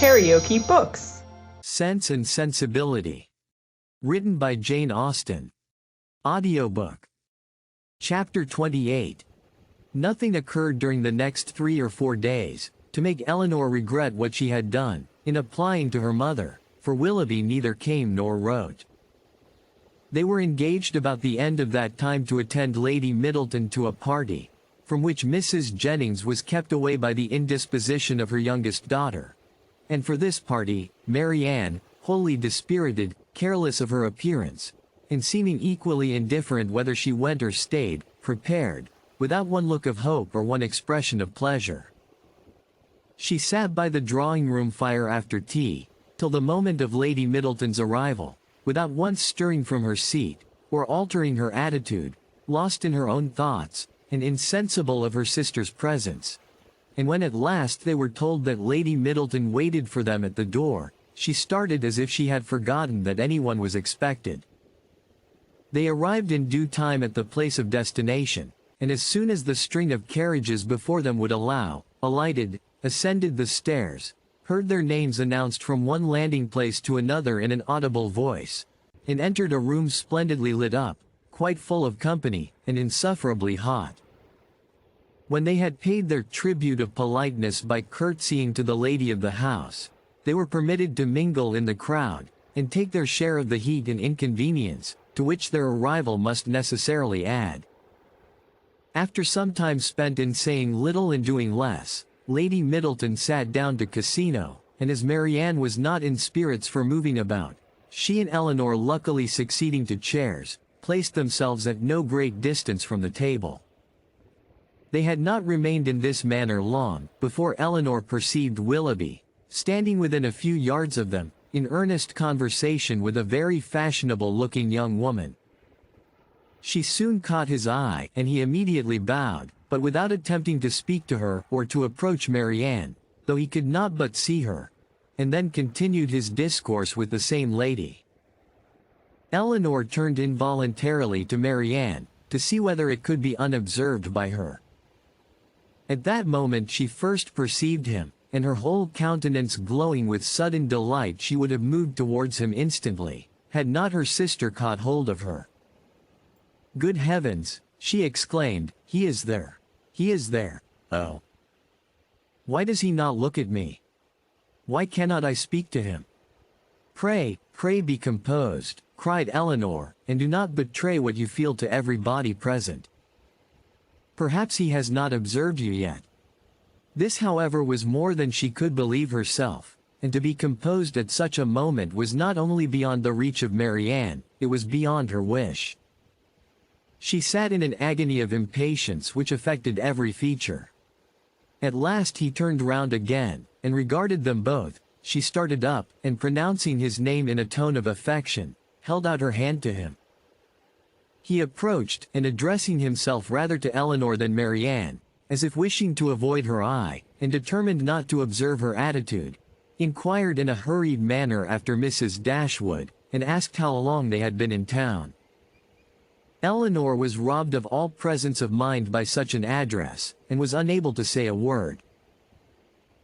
KaraokeBooks. Sense and Sensibility. Written by Jane Austen. Audiobook. Chapter 28. Nothing occurred during the next 3 or 4 days to make Eleanor regret what she had done in applying to her mother, for Willoughby neither came nor wrote. They were engaged about the end of that time to attend Lady Middleton to a party, from which Mrs. Jennings was kept away by the indisposition of her youngest daughter. And for this party, Mary Ann, wholly dispirited, careless of her appearance, and seeming equally indifferent whether she went or stayed, prepared, without one look of hope or one expression of pleasure. She sat by the drawing-room fire after tea, till the moment of Lady Middleton's arrival, without once stirring from her seat, or altering her attitude, lost in her own thoughts, and insensible of her sister's presence. And when at last they were told that Lady Middleton waited for them at the door, she started as if she had forgotten that anyone was expected. They arrived in due time at the place of destination, and as soon as the string of carriages before them would allow, alighted, ascended the stairs, heard their names announced from one landing place to another in an audible voice, and entered a room splendidly lit up, quite full of company, and insufferably hot. When they had paid their tribute of politeness by curtsying to the lady of the house, they were permitted to mingle in the crowd, and take their share of the heat and inconvenience, to which their arrival must necessarily add. After some time spent in saying little and doing less, Lady Middleton sat down to casino, and as Mary Ann was not in spirits for moving about, she and Eleanor, luckily succeeding to chairs, placed themselves at no great distance from the table. They had not remained in this manner long, before Eleanor perceived Willoughby, standing within a few yards of them, in earnest conversation with a very fashionable-looking young woman. She soon caught his eye, and he immediately bowed, but without attempting to speak to her, or to approach Mary Ann, though he could not but see her, and then continued his discourse with the same lady. Eleanor turned involuntarily to Mary Ann, to see whether it could be unobserved by her. At that moment she first perceived him, and her whole countenance glowing with sudden delight, she would have moved towards him instantly, had not her sister caught hold of her. "Good heavens!" she exclaimed, "he is there! He is there! Oh! Why does he not look at me? Why cannot I speak to him?" "Pray, pray be composed," cried Eleanor, "and do not betray what you feel to everybody present. Perhaps he has not observed you yet." This, however, was more than she could believe herself, and to be composed at such a moment was not only beyond the reach of Mary Ann, it was beyond her wish. She sat in an agony of impatience which affected every feature. At last he turned round again, and regarded them both. She started up, and pronouncing his name in a tone of affection, held out her hand to him. He approached, and addressing himself rather to Eleanor than Mary Ann, as if wishing to avoid her eye, and determined not to observe her attitude, inquired in a hurried manner after Mrs. Dashwood, and asked how long they had been in town. Eleanor was robbed of all presence of mind by such an address, and was unable to say a word.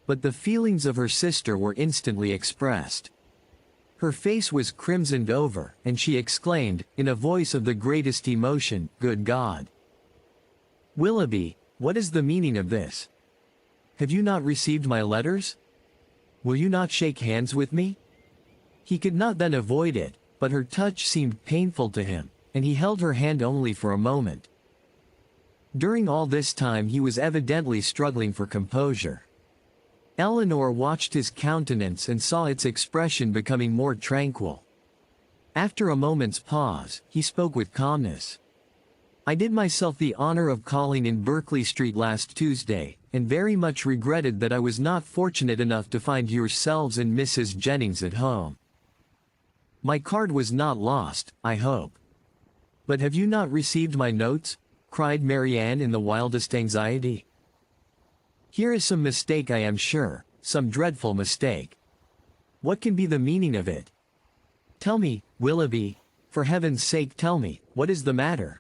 But the feelings of her sister were instantly expressed. Her face was crimsoned over, and she exclaimed, in a voice of the greatest emotion, "Good God! Willoughby, what is the meaning of this? Have you not received my letters? Will you not shake hands with me?" He could not then avoid it, but her touch seemed painful to him, and he held her hand only for a moment. During all this time he was evidently struggling for composure. Eleanor watched his countenance and saw its expression becoming more tranquil. After a moment's pause, he spoke with calmness. "I did myself the honor of calling in Berkeley Street last Tuesday, and very much regretted that I was not fortunate enough to find yourselves and Mrs. Jennings at home. My card was not lost, I hope. But have you not received my notes?" cried Mary Ann in the wildest anxiety. "Here is some mistake, I am sure, some dreadful mistake. What can be the meaning of it? Tell me, Willoughby, for heaven's sake tell me, what is the matter?"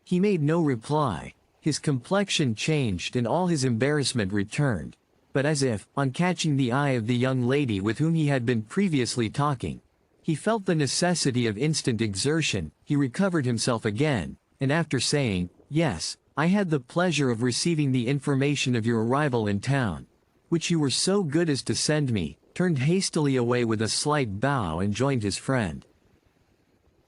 He made no reply. His complexion changed and all his embarrassment returned. But as if, on catching the eye of the young lady with whom he had been previously talking, he felt the necessity of instant exertion, he recovered himself again, and after saying, "Yes, I had the pleasure of receiving the information of your arrival in town, which you were so good as to send me," turned hastily away with a slight bow and joined his friend.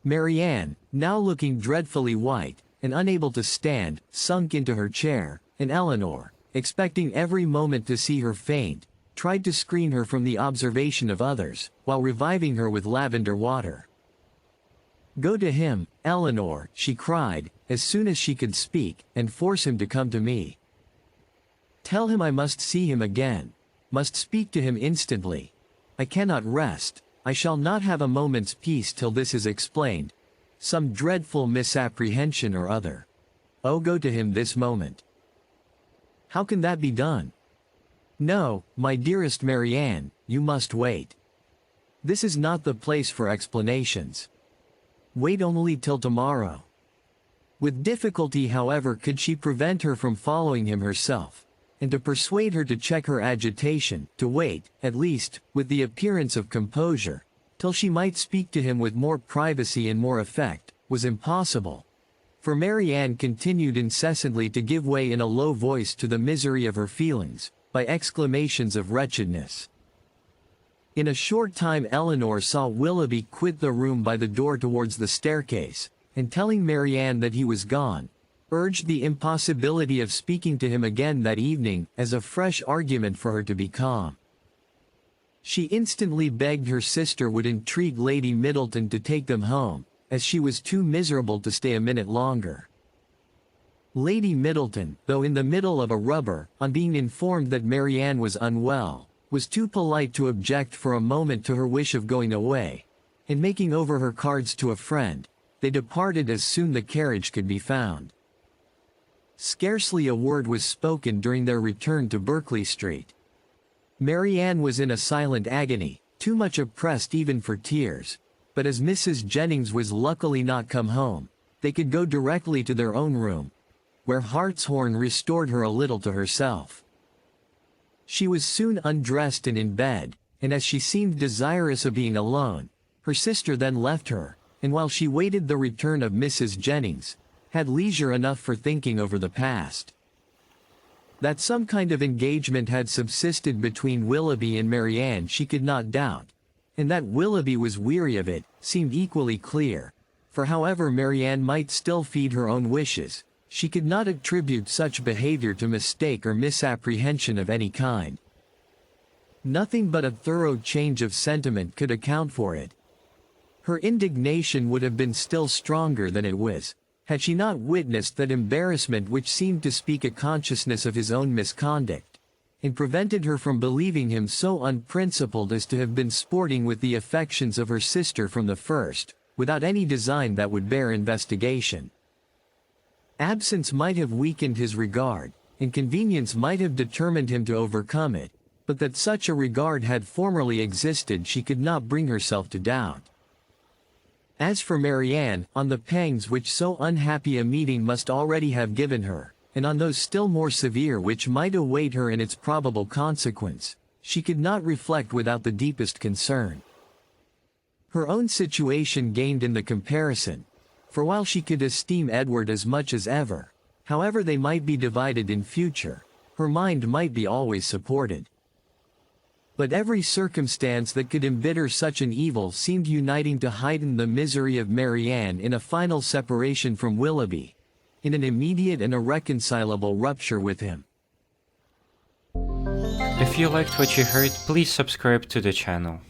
Marianne, now looking dreadfully white, and unable to stand, sunk into her chair, and Eleanor, expecting every moment to see her faint, tried to screen her from the observation of others, while reviving her with lavender water. "Go to him, Eleanor," she cried, as soon as she could speak, "and force him to come to me. Tell him I must see him again, must speak to him instantly. I cannot rest, I shall not have a moment's peace till this is explained. Some dreadful misapprehension or other. Oh, go to him this moment." "How can that be done?" "No, my dearest Marianne, you must wait. This is not the place for explanations. Wait only till tomorrow." With difficulty, however, could she prevent her from following him herself, and to persuade her to check her agitation, to wait, at least, with the appearance of composure, till she might speak to him with more privacy and more effect, was impossible. For Marianne continued incessantly to give way in a low voice to the misery of her feelings, by exclamations of wretchedness. In a short time Eleanor saw Willoughby quit the room by the door towards the staircase, and telling Marianne that he was gone, urged the impossibility of speaking to him again that evening as a fresh argument for her to be calm. She instantly begged her sister would entreat Lady Middleton to take them home, as she was too miserable to stay a minute longer. Lady Middleton, though in the middle of a rubber, on being informed that Marianne was unwell, was too polite to object for a moment to her wish of going away, and making over her cards to a friend, they departed as soon the carriage could be found. Scarcely a word was spoken during their return to Berkeley Street. Marianne was in a silent agony, too much oppressed even for tears, but as Mrs. Jennings was luckily not come home, they could go directly to their own room, where hartshorn restored her a little to herself. She was soon undressed and in bed, and as she seemed desirous of being alone, her sister then left her, and while she waited the return of Mrs. Jennings, had leisure enough for thinking over the past. That some kind of engagement had subsisted between Willoughby and Marianne she could not doubt, and that Willoughby was weary of it, seemed equally clear, for however Marianne might still feed her own wishes, she could not attribute such behavior to mistake or misapprehension of any kind. Nothing but a thorough change of sentiment could account for it. Her indignation would have been still stronger than it was, had she not witnessed that embarrassment which seemed to speak a consciousness of his own misconduct, and prevented her from believing him so unprincipled as to have been sporting with the affections of her sister from the first, without any design that would bear investigation. Absence might have weakened his regard, and convenience might have determined him to overcome it, but that such a regard had formerly existed she could not bring herself to doubt. As for Marianne, on the pangs which so unhappy a meeting must already have given her, and on those still more severe which might await her in its probable consequence, she could not reflect without the deepest concern. Her own situation gained in the comparison, for while she could esteem Edward as much as ever, however they might be divided in future, her mind might be always supported. But every circumstance that could embitter such an evil seemed uniting to heighten the misery of Marianne in a final separation from Willoughby, in an immediate and irreconcilable rupture with him. If you liked what you heard, please subscribe to the channel.